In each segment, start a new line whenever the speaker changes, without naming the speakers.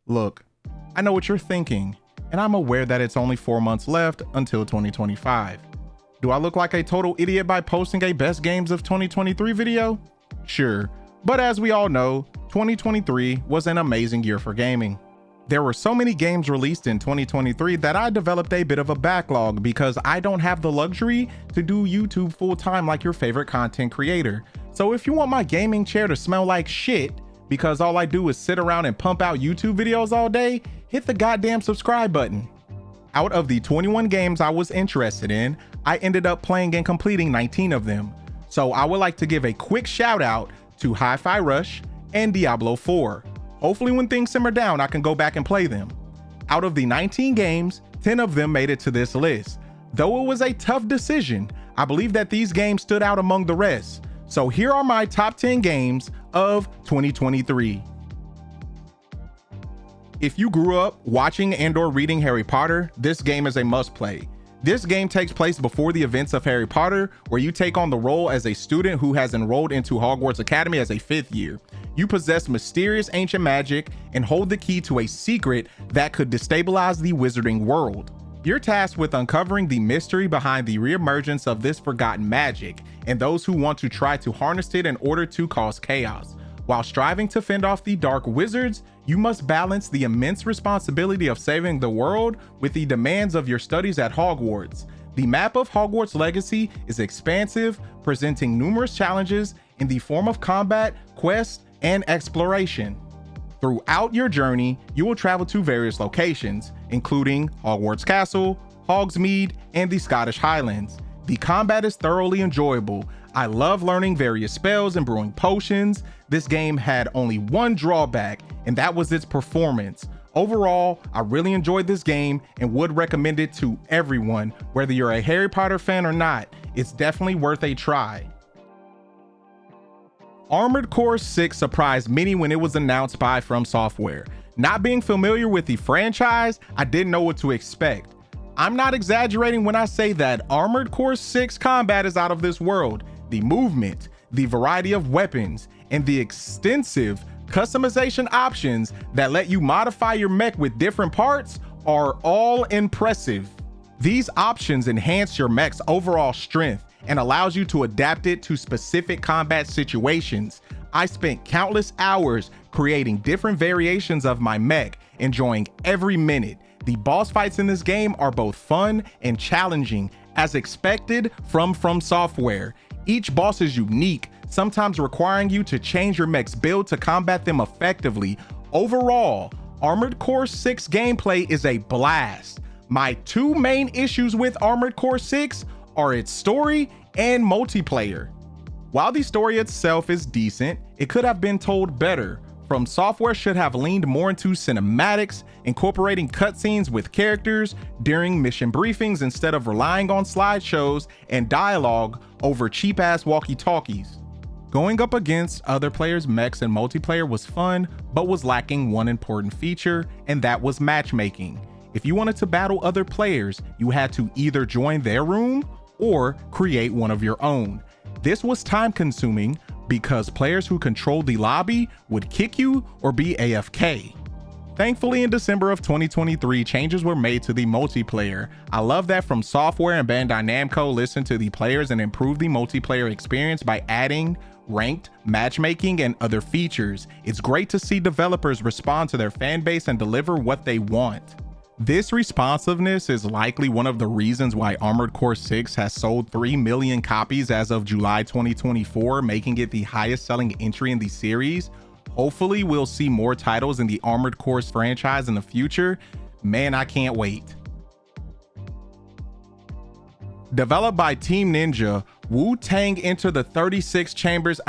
Look, I know what you're thinking, and I'm aware that it's only 4 months left until 2025. Do I look like a total idiot by posting a best games of 2023 video? Sure, but as we all know, 2023 was an amazing year for gaming. There were so many games released in 2023 that I developed a bit of a backlog because I don't have the luxury to do YouTube full time like your favorite content creator. So if you want my gaming chair to smell like shit, because all I do is sit around and pump out YouTube videos all day, hit the goddamn subscribe button. Out of the 21 games I was interested in, I ended up playing and completing 19 of them. So I would like to give a quick shout out to Hi-Fi Rush and Diablo 4. Hopefully when things simmer down, I can go back and play them. Out of the 19 games, 10 of them made it to this list. Though it was a tough decision, I believe that these games stood out among the rest. So here are my top 10 games of 2023. If you grew up watching and/or reading Harry Potter, this game is a must-play. This game takes place before the events of Harry Potter, where you take on the role as a student who has enrolled into Hogwarts Academy as a 5th year. You possess mysterious ancient magic and hold the key to a secret that could destabilize the wizarding world. You're tasked with uncovering the mystery behind the reemergence of this forgotten magic and those who want to try to harness it in order to cause chaos. While striving to fend off the dark wizards, you must balance the immense responsibility of saving the world with the demands of your studies at Hogwarts. The map of Hogwarts Legacy is expansive, presenting numerous challenges in the form of combat, quests, and exploration. Throughout your journey, you will travel to various locations, including Hogwarts Castle, Hogsmeade, and the Scottish Highlands. The combat is thoroughly enjoyable. I love learning various spells and brewing potions. This game had only one drawback, and that was its performance. Overall, I really enjoyed this game and would recommend it to everyone, whether you're a Harry Potter fan or not. It's definitely worth a try. Armored Core 6 surprised many when it was announced by From Software. Not being familiar with the franchise, I didn't know what to expect. I'm not exaggerating when I say that Armored Core 6 combat is out of this world. The movement, the variety of weapons, and the extensive customization options that let you modify your mech with different parts are all impressive. These options enhance your mech's overall strength and allows you to adapt it to specific combat situations. I spent countless hours creating different variations of my mech, enjoying every minute. The boss fights in this game are both fun and challenging, as expected from Software. Each boss is unique, sometimes requiring you to change your mech's build to combat them effectively. Overall, Armored Core 6 gameplay is a blast. My two main issues with Armored Core 6 are its story and multiplayer. While the story itself is decent, it could have been told better. From Software should have leaned more into cinematics, incorporating cutscenes with characters during mission briefings instead of relying on slideshows and dialogue over cheap-ass walkie-talkies. Going up against other players' mechs and multiplayer was fun, but was lacking one important feature, and that was matchmaking. If you wanted to battle other players, you had to either join their room or create one of your own. This was time consuming because players who controlled the lobby would kick you or be AFK. Thankfully, in December of 2023, changes were made to the multiplayer. I love that From Software and Bandai Namco listened to the players and improved the multiplayer experience by adding ranked matchmaking and other features. It's great to see developers respond to their fan base and deliver what they want. This responsiveness is likely one of the reasons why Armored Core 6 has sold 3 million copies as of July 2024, making it the highest selling entry in the series. Hopefully we'll see more titles in the Armored Core franchise in the future. Man, I can't wait. Developed by Team Ninja, Wu-Tang Enter the 36 Chambers.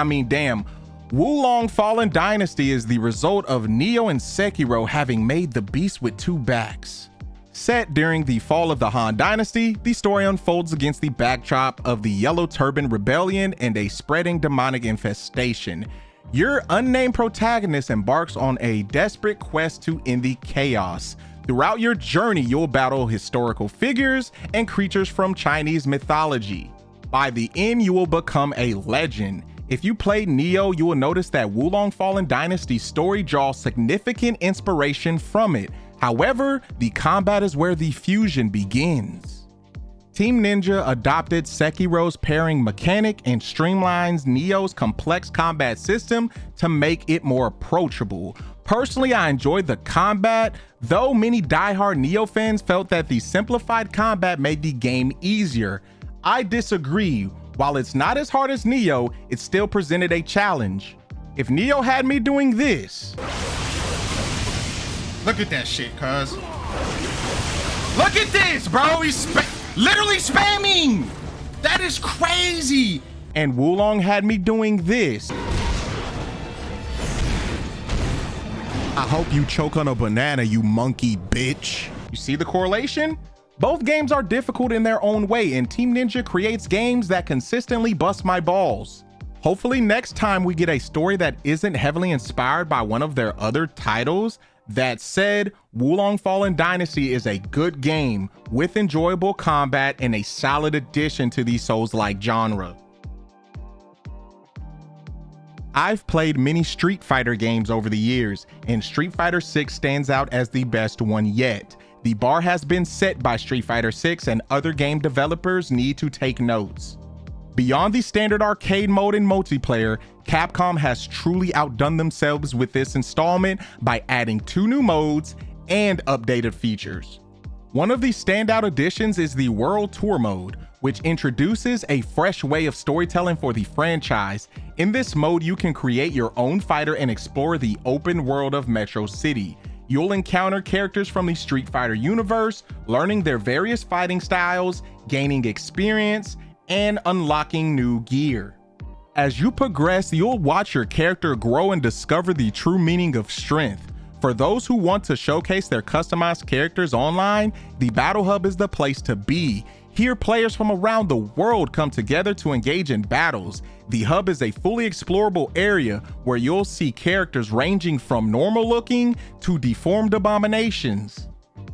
Wulong Fallen Dynasty is the result of Neo and Sekiro having made the beast with two backs. Set during the fall of the Han Dynasty, the story unfolds against the backdrop of the Yellow Turban Rebellion and a spreading demonic infestation. Your unnamed protagonist embarks on a desperate quest to end the chaos. Throughout your journey, you'll battle historical figures and creatures from Chinese mythology. By the end, you will become a legend. If you played Nioh, you will notice that Wulong Fallen Dynasty's story draws significant inspiration from it. However, the combat is where the fusion begins. Team Ninja adopted Sekiro's pairing mechanic and streamlines Nioh's complex combat system to make it more approachable. Personally, I enjoyed the combat, though many diehard Nioh fans felt that the simplified combat made the game easier. I disagree. While it's not as hard as Nioh, it still presented a challenge. If Nioh had me doing this.
Look at that shit, cuz. Look at this, bro. He's literally spamming. That is crazy.
And Wulong had me doing this.
I hope you choke on a banana, you monkey bitch.
You see the correlation? Both games are difficult in their own way, and Team Ninja creates games that consistently bust my balls. Hopefully next time we get a story that isn't heavily inspired by one of their other titles. That said, Wulong Fallen Dynasty is a good game with enjoyable combat and a solid addition to the Souls-like genre. I've played many Street Fighter games over the years, and Street Fighter 6 stands out as the best one yet. The bar has been set by Street Fighter 6, and other game developers need to take notes. Beyond the standard arcade mode and multiplayer, Capcom has truly outdone themselves with this installment by adding 2 new modes and updated features. One of the standout additions is the World Tour mode, which introduces a fresh way of storytelling for the franchise. In this mode, you can create your own fighter and explore the open world of Metro City. You'll encounter characters from the Street Fighter universe, learning their various fighting styles, gaining experience, and unlocking new gear. As you progress, you'll watch your character grow and discover the true meaning of strength. For those who want to showcase their customized characters online, the Battle Hub is the place to be. Here, players from around the world come together to engage in battles. The hub is a fully explorable area where you'll see characters ranging from normal looking to deformed abominations.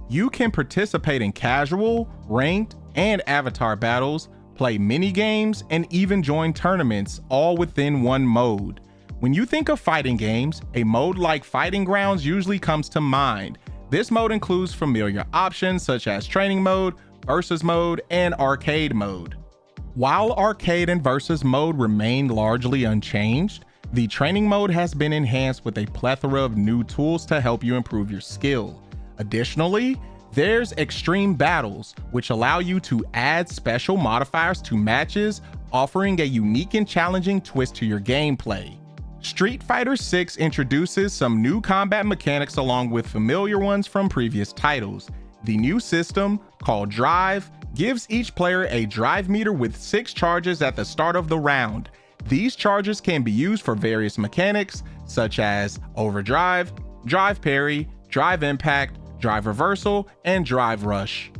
You can participate in casual, ranked, and avatar battles, play mini games, and even join tournaments, all within one mode. When you think of fighting games, a mode like Fighting Grounds usually comes to mind. This mode includes familiar options such as training mode, versus mode, and arcade mode. While arcade and versus mode remain largely unchanged, the training mode has been enhanced with a plethora of new tools to help you improve your skill. Additionally, there's extreme battles, which allow you to add special modifiers to matches, offering a unique and challenging twist to your gameplay. Street Fighter 6 introduces some new combat mechanics along with familiar ones from previous titles. The new system, called Drive, gives each player a drive meter with 6 charges at the start of the round. These charges can be used for various mechanics such as overdrive, drive parry, drive impact, drive reversal, and drive rush.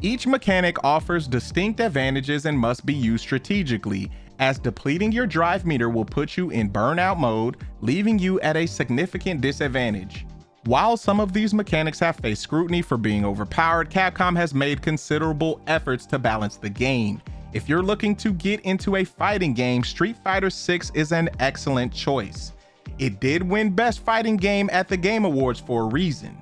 Each mechanic offers distinct advantages and must be used strategically, as depleting your drive meter will put you in burnout mode, leaving you at a significant disadvantage. While some of these mechanics have faced scrutiny for being overpowered, Capcom has made considerable efforts to balance the game. If you're looking to get into a fighting game, Street Fighter 6 is an excellent choice. It did win Best Fighting Game at the Game Awards for a reason.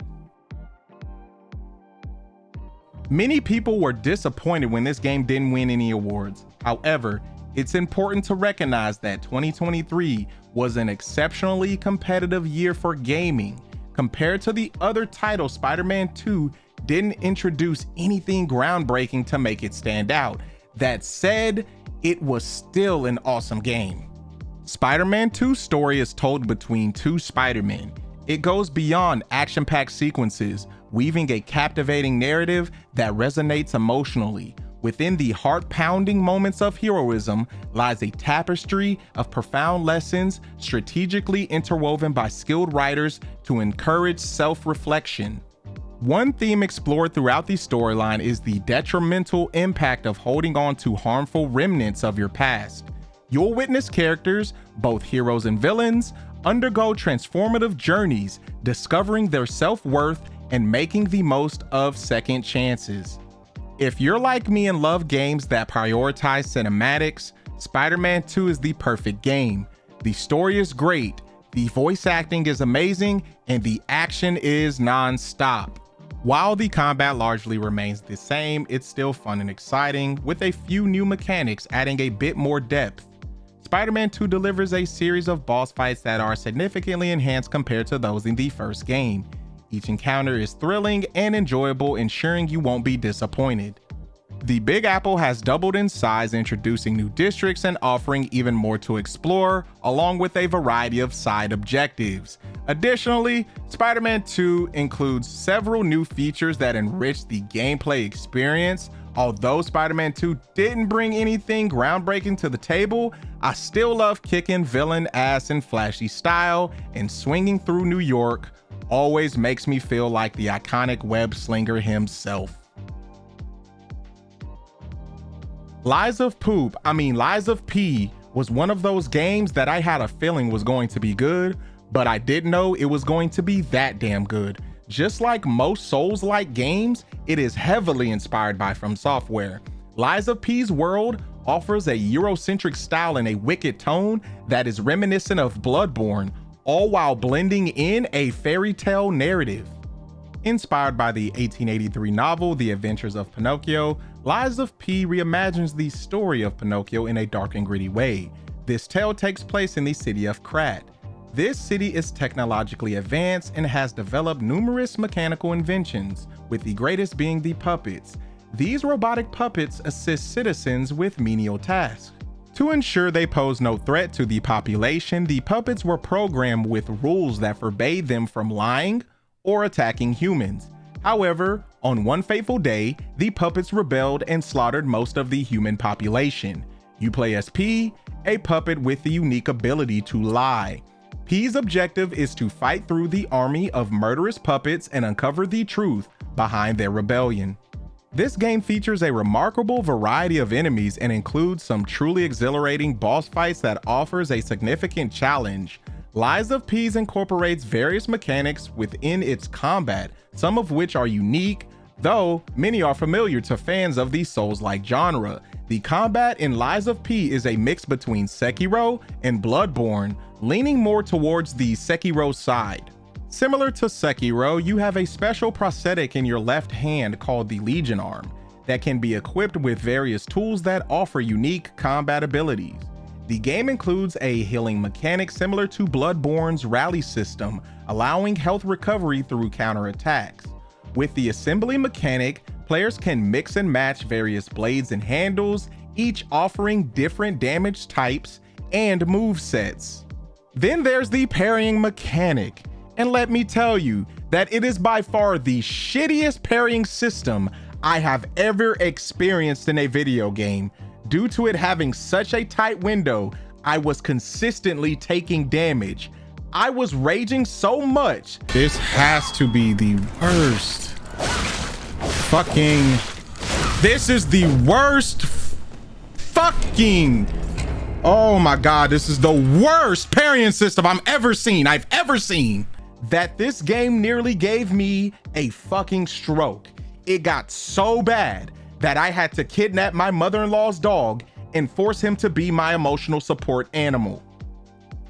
Many people were disappointed when this game didn't win any awards. However, it's important to recognize that 2023 was an exceptionally competitive year for gaming. Compared to the other titles, Spider-Man 2 didn't introduce anything groundbreaking to make it stand out. That said, it was still an awesome game. Spider-Man 2's story is told between 2 Spider-Men. It goes beyond action-packed sequences, weaving a captivating narrative that resonates emotionally. Within the heart-pounding moments of heroism lies a tapestry of profound lessons strategically interwoven by skilled writers to encourage self-reflection. One theme explored throughout the storyline is the detrimental impact of holding on to harmful remnants of your past. You'll witness characters, both heroes and villains, undergo transformative journeys, discovering their self-worth and making the most of second chances. If you're like me and love games that prioritize cinematics, Spider-Man 2 is the perfect game. The story is great, the voice acting is amazing, and the action is non-stop. While the combat largely remains the same, it's still fun and exciting, with a few new mechanics adding a bit more depth. Spider-Man 2 delivers a series of boss fights that are significantly enhanced compared to those in the first game. Each encounter is thrilling and enjoyable, ensuring you won't be disappointed. The Big Apple has doubled in size, introducing new districts and offering even more to explore, along with a variety of side objectives. Additionally, Spider-Man 2 includes several new features that enrich the gameplay experience. Although Spider-Man 2 didn't bring anything groundbreaking to the table, I still love kicking villain ass in flashy style, and swinging through New York always makes me feel like the iconic web slinger himself. Lies of P was one of those games that I had a feeling was going to be good, but I didn't know it was going to be that damn good. Just like most Souls-like games, it is heavily inspired by From Software. Lies of P's world offers a Eurocentric style and a wicked tone that is reminiscent of Bloodborne, all while blending in a fairy tale narrative. Inspired by the 1883 novel The Adventures of Pinocchio, Lies of P reimagines the story of Pinocchio in a dark and gritty way. This tale takes place in the city of Krat. This city is technologically advanced and has developed numerous mechanical inventions, with the greatest being the puppets. These robotic puppets assist citizens with menial tasks. To ensure they pose no threat to the population, the puppets were programmed with rules that forbade them from lying or attacking humans. However, on one fateful day, the puppets rebelled and slaughtered most of the human population. You play as P, a puppet with the unique ability to lie. P's objective is to fight through the army of murderous puppets and uncover the truth behind their rebellion. This game features a remarkable variety of enemies and includes some truly exhilarating boss fights that offers a significant challenge. Lies of P incorporates various mechanics within its combat, some of which are unique, though many are familiar to fans of the Souls-like genre. The combat in Lies of P is a mix between Sekiro and Bloodborne, leaning more towards the Sekiro side. Similar to Sekiro, you have a special prosthetic in your left hand called the Legion Arm that can be equipped with various tools that offer unique combat abilities. The game includes a healing mechanic similar to Bloodborne's rally system, allowing health recovery through counterattacks. With the assembly mechanic, players can mix and match various blades and handles, each offering different damage types and move sets. Then there's the parrying mechanic, and let me tell you that it is by far the shittiest parrying system I have ever experienced in a video game. Due to it having such a tight window, I was consistently taking damage. I was raging so much. This has to be the worst fucking... This is the worst fucking... Oh my God, this is the worst parrying system I've ever seen. That this game nearly gave me a fucking stroke. It got so bad that I had to kidnap my mother-in-law's dog and force him to be my emotional support animal.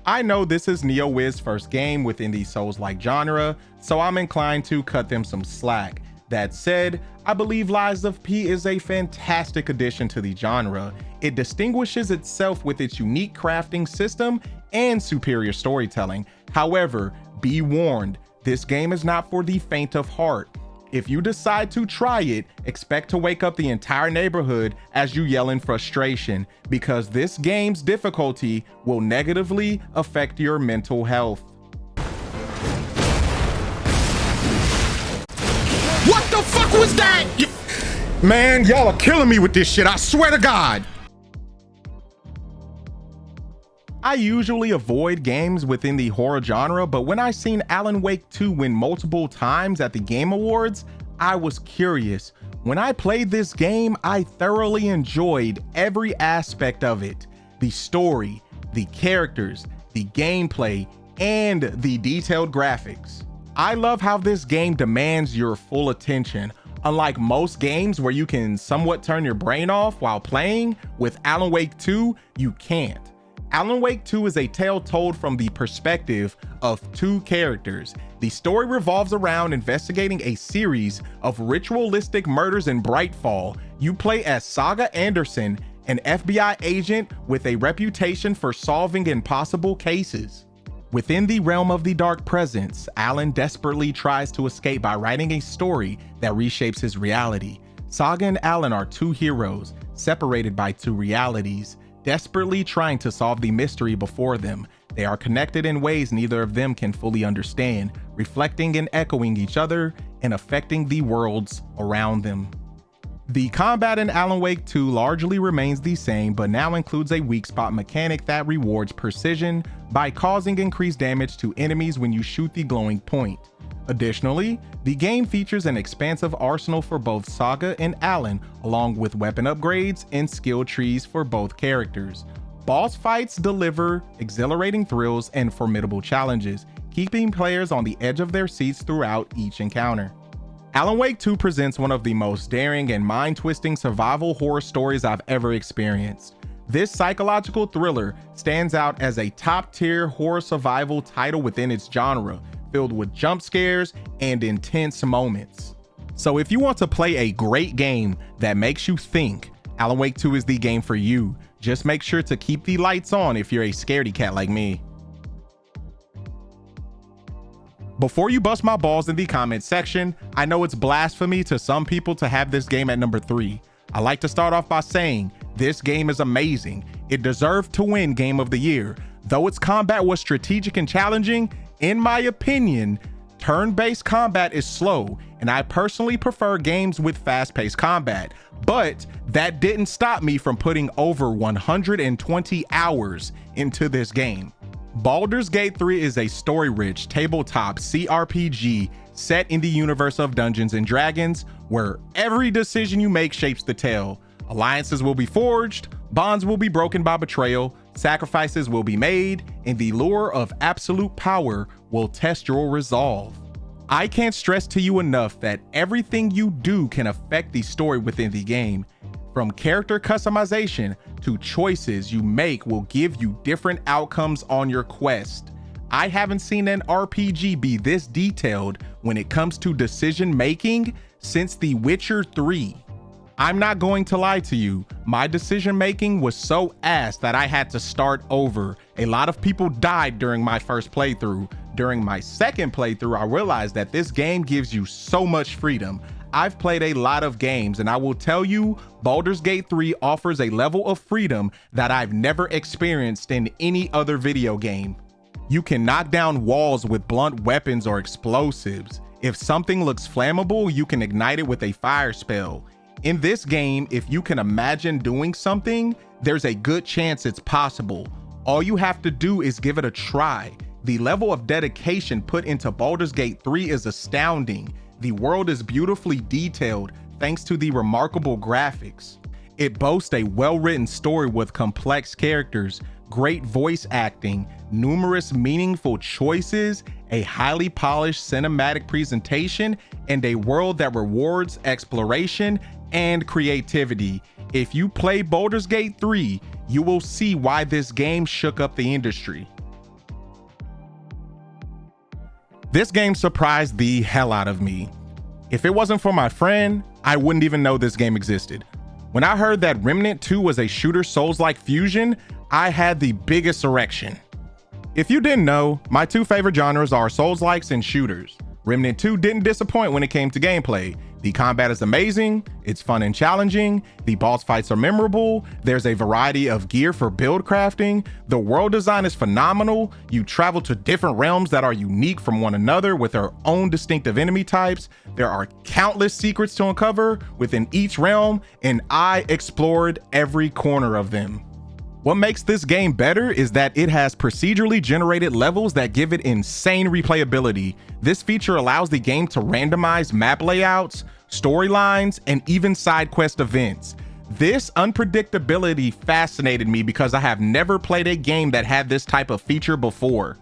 I know this is NeoWiz's first game within the Souls-like genre, so I'm inclined to cut them some slack. That said, I believe Lies of P is a fantastic addition to the genre. It distinguishes itself with its unique crafting system and superior storytelling. However, be warned, this game is not for the faint of heart. If you decide to try it, expect to wake up the entire neighborhood as you yell in frustration, because this game's difficulty will negatively affect your mental health.
What the fuck was that? Man, y'all are killing me with this shit, I swear to God.
I usually avoid games within the horror genre, but when I seen Alan Wake 2 win multiple times at the Game Awards, I was curious. When I played this game, I thoroughly enjoyed every aspect of it. The story, the characters, the gameplay, and the detailed graphics. I love how this game demands your full attention, Unlike most games where you can somewhat turn your brain off while playing, with Alan Wake 2, you can't. Alan Wake 2 is a tale told from the perspective of two characters. The story revolves around investigating a series of ritualistic murders in Brightfall. You play as Saga Anderson, an FBI agent with a reputation for solving impossible cases. Within the realm of the dark presence, Alan desperately tries to escape by writing a story that reshapes his reality. Saga and Alan are two heroes, separated by two realities, desperately trying to solve the mystery before them. They are connected in ways neither of them can fully understand, reflecting and echoing each other and affecting the worlds around them. The combat in Alan Wake 2 largely remains the same, but now includes a weak spot mechanic that rewards precision by causing increased damage to enemies when you shoot the glowing point. Additionally, the game features an expansive arsenal for both Saga and Alan, along with weapon upgrades and skill trees for both characters. Boss fights deliver exhilarating thrills and formidable challenges, keeping players on the edge of their seats throughout each encounter. Alan Wake 2 presents one of the most daring and mind-twisting survival horror stories I've ever experienced. This psychological thriller stands out as a top-tier horror survival title within its genre, filled with jump scares and intense moments. So if you want to play a great game that makes you think, Alan Wake 2 is the game for you. Just make sure to keep the lights on if you're a scaredy cat like me. Before you bust my balls in the comment section, I know it's blasphemy to some people to have this game at number 3. I like to start off by saying, this game is amazing. It deserved to win Game of the Year. Though its combat was strategic and challenging, in my opinion, turn-based combat is slow, and I personally prefer games with fast-paced combat. But that didn't stop me from putting over 120 hours into this game. Baldur's Gate 3 is a story-rich tabletop CRPG set in the universe of Dungeons & Dragons, where every decision you make shapes the tale. Alliances will be forged, bonds will be broken by betrayal, sacrifices will be made, and the lure of absolute power will test your resolve. I can't stress to you enough that everything you do can affect the story within the game. From character customization to choices you make will give you different outcomes on your quest. I haven't seen an RPG be this detailed when it comes to decision making since The Witcher 3. I'm not going to lie to you, my decision making was so ass that I had to start over. A lot of people died during my first playthrough. During my second playthrough, I realized that this game gives you so much freedom. I've played a lot of games, and I will tell you, Baldur's Gate 3 offers a level of freedom that I've never experienced in any other video game. You can knock down walls with blunt weapons or explosives. If something looks flammable, you can ignite it with a fire spell. In this game, if you can imagine doing something, there's a good chance it's possible. All you have to do is give it a try. The level of dedication put into Baldur's Gate 3 is astounding. The world is beautifully detailed thanks to the remarkable graphics. It boasts a well-written story with complex characters, great voice acting, numerous meaningful choices, a highly polished cinematic presentation, and a world that rewards exploration and creativity. If you play Baldur's Gate 3, you will see why this game shook up the industry. This game surprised the hell out of me. If it wasn't for my friend, I wouldn't even know this game existed. When I heard that Remnant 2 was a shooter Souls-like fusion, I had the biggest erection. If you didn't know, my two favorite genres are Souls-likes and shooters. Remnant 2 didn't disappoint when it came to gameplay. The combat is amazing, it's fun and challenging, the boss fights are memorable, there's a variety of gear for build crafting, the world design is phenomenal, you travel to different realms that are unique from one another with their own distinctive enemy types, there are countless secrets to uncover within each realm, and I explored every corner of them. What makes this game better is that it has procedurally generated levels that give it insane replayability. This feature allows the game to randomize map layouts, storylines, and even side quest events. This unpredictability fascinated me because I have never played a game that had this type of feature before.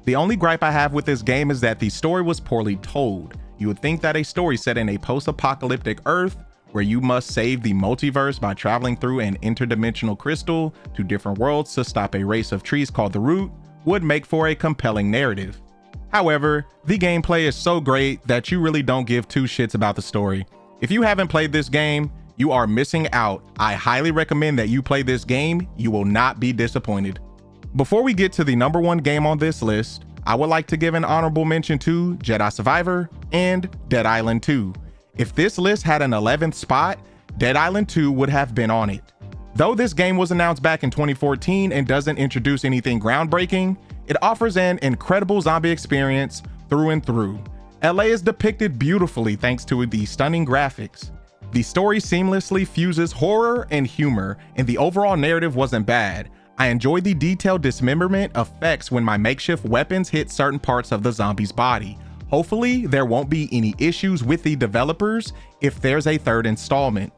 The only gripe I have with this game is that the story was poorly told. You would think that a story set in a post-apocalyptic Earth where you must save the multiverse by traveling through an interdimensional crystal to different worlds to stop a race of trees called the Root would make for a compelling narrative. However, the gameplay is so great that you really don't give two shits about the story. If you haven't played this game, you are missing out. I highly recommend that you play this game. You will not be disappointed. Before we get to the number one game on this list, I would like to give an honorable mention to Jedi Survivor and Dead Island 2. If this list had an 11th spot, Dead Island 2 would have been on it. Though this game was announced back in 2014 and doesn't introduce anything groundbreaking, it offers an incredible zombie experience through and through. LA is depicted beautifully thanks to the stunning graphics. The story seamlessly fuses horror and humor, and the overall narrative wasn't bad. I enjoyed the detailed dismemberment effects when my makeshift weapons hit certain parts of the zombie's body. Hopefully, there won't be any issues with the developers if there's a third installment.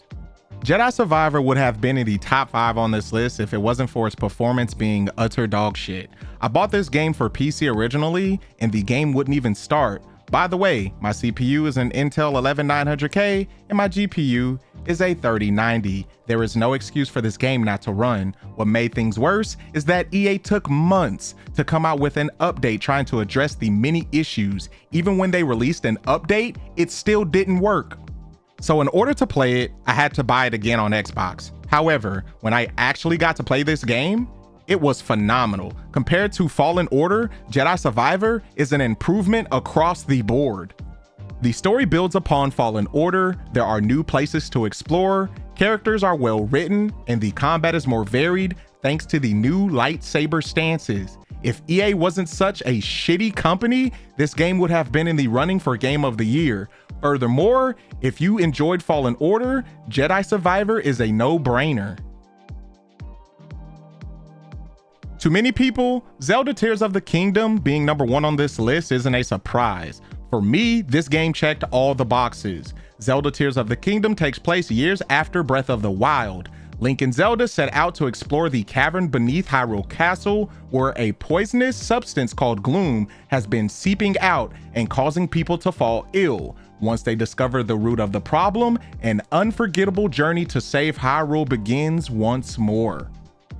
Jedi Survivor would have been in the top 5 on this list if it wasn't for its performance being utter dog shit. I bought this game for PC originally, and the game wouldn't even start. By the way, my CPU is an Intel 11900K and my GPU is a 3090. There is no excuse for this game not to run. What made things worse is that EA took months to come out with an update trying to address the many issues. Even when they released an update, it still didn't work. So in order to play it, I had to buy it again on Xbox. However, when I actually got to play this game, it was phenomenal. Compared to Fallen Order, Jedi Survivor is an improvement across the board. The story builds upon Fallen Order, there are new places to explore, characters are well written, and the combat is more varied thanks to the new lightsaber stances. If EA wasn't such a shitty company, this game would have been in the running for Game of the Year. Furthermore, if you enjoyed Fallen Order, Jedi Survivor is a no-brainer. To many people, Zelda Tears of the Kingdom being number 1 on this list isn't a surprise. For me, this game checked all the boxes. Zelda Tears of the Kingdom takes place years after Breath of the Wild. Link and Zelda set out to explore the cavern beneath Hyrule Castle, where a poisonous substance called gloom has been seeping out and causing people to fall ill. Once they discover the root of the problem, an unforgettable journey to save Hyrule begins once more.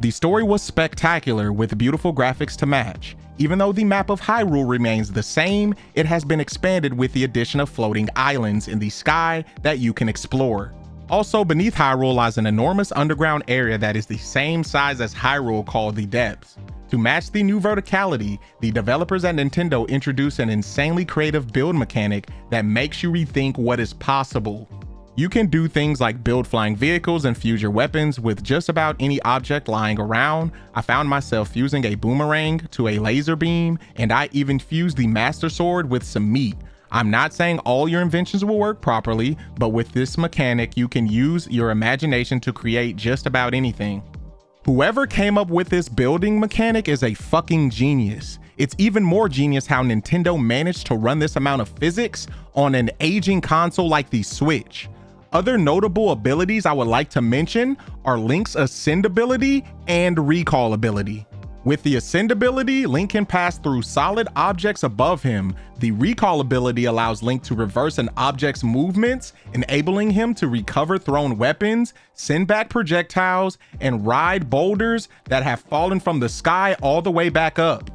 The story was spectacular with beautiful graphics to match. Even though the map of Hyrule remains the same, it has been expanded with the addition of floating islands in the sky that you can explore. Also, beneath Hyrule lies an enormous underground area that is the same size as Hyrule called the Depths. To match the new verticality, the developers at Nintendo introduced an insanely creative build mechanic that makes you rethink what is possible. You can do things like build flying vehicles and fuse your weapons with just about any object lying around. I found myself fusing a boomerang to a laser beam, and I even fused the Master Sword with some meat. I'm not saying all your inventions will work properly, but with this mechanic, you can use your imagination to create just about anything. Whoever came up with this building mechanic is a fucking genius. It's even more genius how Nintendo managed to run this amount of physics on an aging console like the Switch. Other notable abilities I would like to mention are Link's Ascend ability and Recall ability. With the Ascend ability, Link can pass through solid objects above him. The Recall ability allows Link to reverse an object's movements, enabling him to recover thrown weapons, send back projectiles, and ride boulders that have fallen from the sky all the way back up.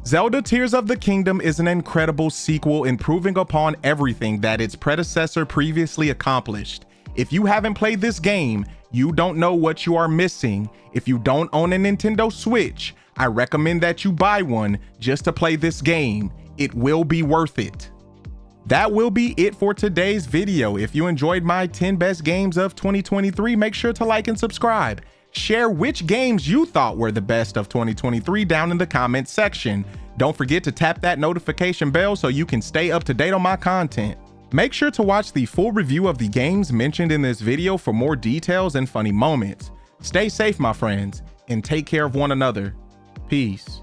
Zelda Tears of the Kingdom is an incredible sequel, improving upon everything that its predecessor previously accomplished. If you haven't played this game, you don't know what you are missing. If you don't own a Nintendo Switch, I recommend that you buy one just to play this game. It will be worth it. That will be it for today's video. If you enjoyed my 10 best games of 2023, make sure to like and subscribe. Share which games you thought were the best of 2023 down in the comments section. Don't forget to tap that notification bell so you can stay up to date on my content. Make sure to watch the full review of the games mentioned in this video for more details and funny moments. Stay safe, my friends, and take care of one another. Peace.